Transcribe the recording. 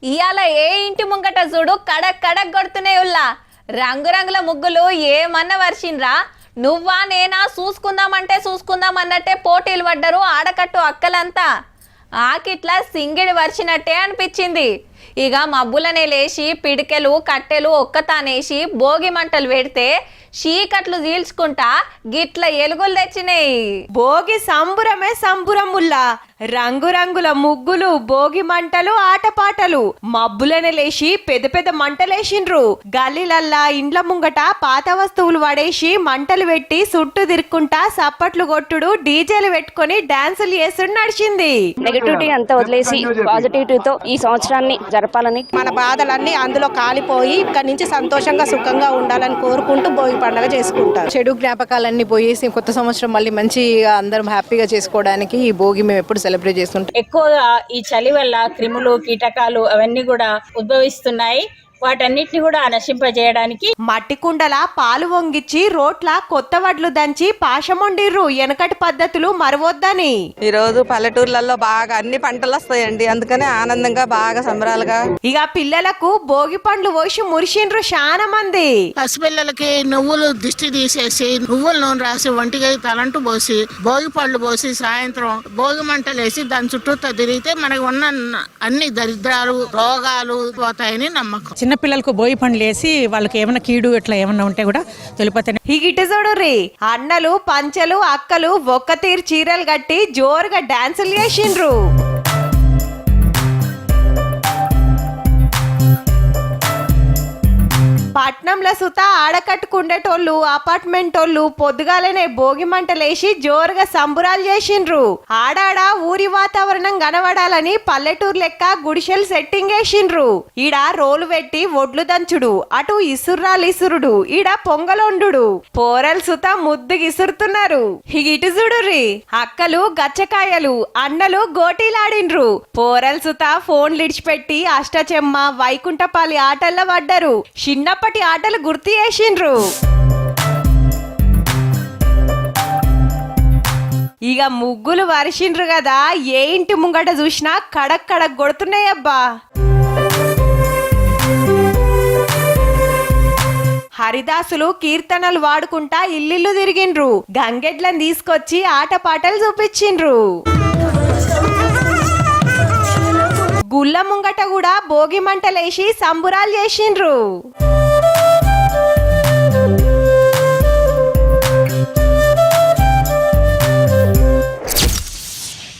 ఇయాల ఏ ఇంటి ముంగట చూడు కడక్ కడక్ కొడుతున్నాయి ఉల్లా రంగురంగుల ముగ్గులు ఏమన్నా వర్షిన్రా నువ్వా నేనా చూసుకుందామంటే చూసుకుందాం అన్నట్టే పోటీలు పడ్డరు ఆడకట్టు అక్కలంతా ఆకిట్లా సింగిడి వర్షినట్టే అనిపించింది. ఇక మబ్బులనే లేచి పిడికెలు కట్టెలు ఒక్కతానేసి భోగి మంటలు పెడితే చీకట్లు చీల్చుకుంటా గిట్ల ఎలుగులు తెచ్చినాయి. భోగి సంబురమే సంబురముల్లా రంగురంగుల ముగ్గులు భోగి మంటలు ఆటపాటలు మబ్బులనే లేచి పెద్ద పెద్ద మంటలేసిండ్రు. గల్లీలల్లా ఇండ్ల ముంగట పాత వస్తువులు పడేసి మంటలు పెట్టి చుట్టూ తిరుక్కుంటా సప్పట్లు కొట్టుడు డీజేలు పెట్టుకుని డాన్సులు చేసుడు నడిచింది. నెగటివిటీ అంతా వదిలేసి పాజిటివిటీతో ఈ సంవత్సరాన్ని జరపాలని మన బాధలన్నీ అందులో కాలిపోయి ఇక్కడి నుంచి సంతోషంగా సుఖంగా ఉండాలని కోరుకుంటూ భోగి పండుగ చేసుకుంటారు. చెడు జ్ఞాపకాలన్నీ పోయేసి కొత్త సంవత్సరం మళ్ళీ మంచిగా అందరం హ్యాపీగా చేసుకోవడానికి ఈ భోగి మేము ఎప్పుడు సెలబ్రేట్ చేస్తుంటాం. ఎక్కువగా ఈ చలి వల్ల క్రిములు కీటకాలు అవన్నీ కూడా ఉద్భవిస్తున్నాయి. వాటన్నిటిని కూడా నశింపజేయడానికి మట్టి కుండల పాలు వంగిచ్చి రోట్ల కొత్త వడ్లు దంచి పాశమొండిర్రు. వెనకటి పద్ధతులు మరవద్దని ఈ రోజు పల్లెటూర్లలో బాగా అన్ని పంటలు వస్తాయండి, అందుకనే ఆనందంగా బాగా సంబరాలుగా ఇక పిల్లలకు భోగి పండ్లు పోసి మురిసిండ్రు చాలా మంది. పసిపిల్లలకి నువ్వులు దిష్టి తీసేసి నువ్వుల నూనె రాసి ఒంటిగా తలంటు పోసి భోగి పళ్ళు పోసి సాయంత్రం భోగి మంటలు వేసి దాని చుట్టూ తిరిగితే మనకు ఉన్న అన్ని దరిద్రాలు రోగాలు పోతాయని నమ్మకం. చిన్న పిల్లలకు భోగి పండ్లు వేసి వాళ్ళకి ఏమైనా కీడు ఇట్లా ఏమన్నా ఉంటే కూడా తెలిపోతాయి. ఇగిట చూడుర్రి అన్నలు పంచలు అక్కలు ఒక్క తీరు చీరలు కట్టి జోరుగా డాన్సులు చేసిండ్రు. పట్నంలో సుత ఆడకట్టుకుండేటోళ్ళు అపార్ట్మెంటోళ్ళు పొద్దుగాలనే భోగి మంటలేసి జోరుగా సంబురాలు చేసిండ్రు. ఆడాడ ఊరి వాతావరణం కనబడాలని పల్లెటూరు లెక్క గుడిసెలు సెట్టింగ్ వేసిండ్రు. ఈడ రోలు పెట్టి ఒడ్లు దంచుడు, అటు ఇసుర్రాలు ఇసురుడు, ఈడ పొంగలొండు, పోరలు సుత ముద్దుగా ఇసురుతున్నారు. ఇటు చూడుర్రి అక్కలు గచ్చకాయలు అన్నలు గోటీలాడిండ్రు. పోరలు సుత ఫోన్లు ఇడిచిపెట్టి అష్టచెమ్మ వైకుంఠపాలి ఆటల్లో పడ్డారు. చిన్నప్పటి ఆటలు గుర్తు చేసిండ్రు. ఇక ముగ్గులు వరిసిండ్రు కదా, ఏ ఇంటి ముంగట చూసినా కడక్ కడక్ కొడుతున్నాయి అబ్బా. హరిదాసులు కీర్తనలు వాడుకుంటా ఇల్లు తిరిగిండ్రు. గంగెడ్లను తీసుకొచ్చి ఆటపాటలు చూపించిండ్రు. గుళ్ళ ముంగట కూడా భోగి మంటలేసి సంబురాలు చేసిండ్రు.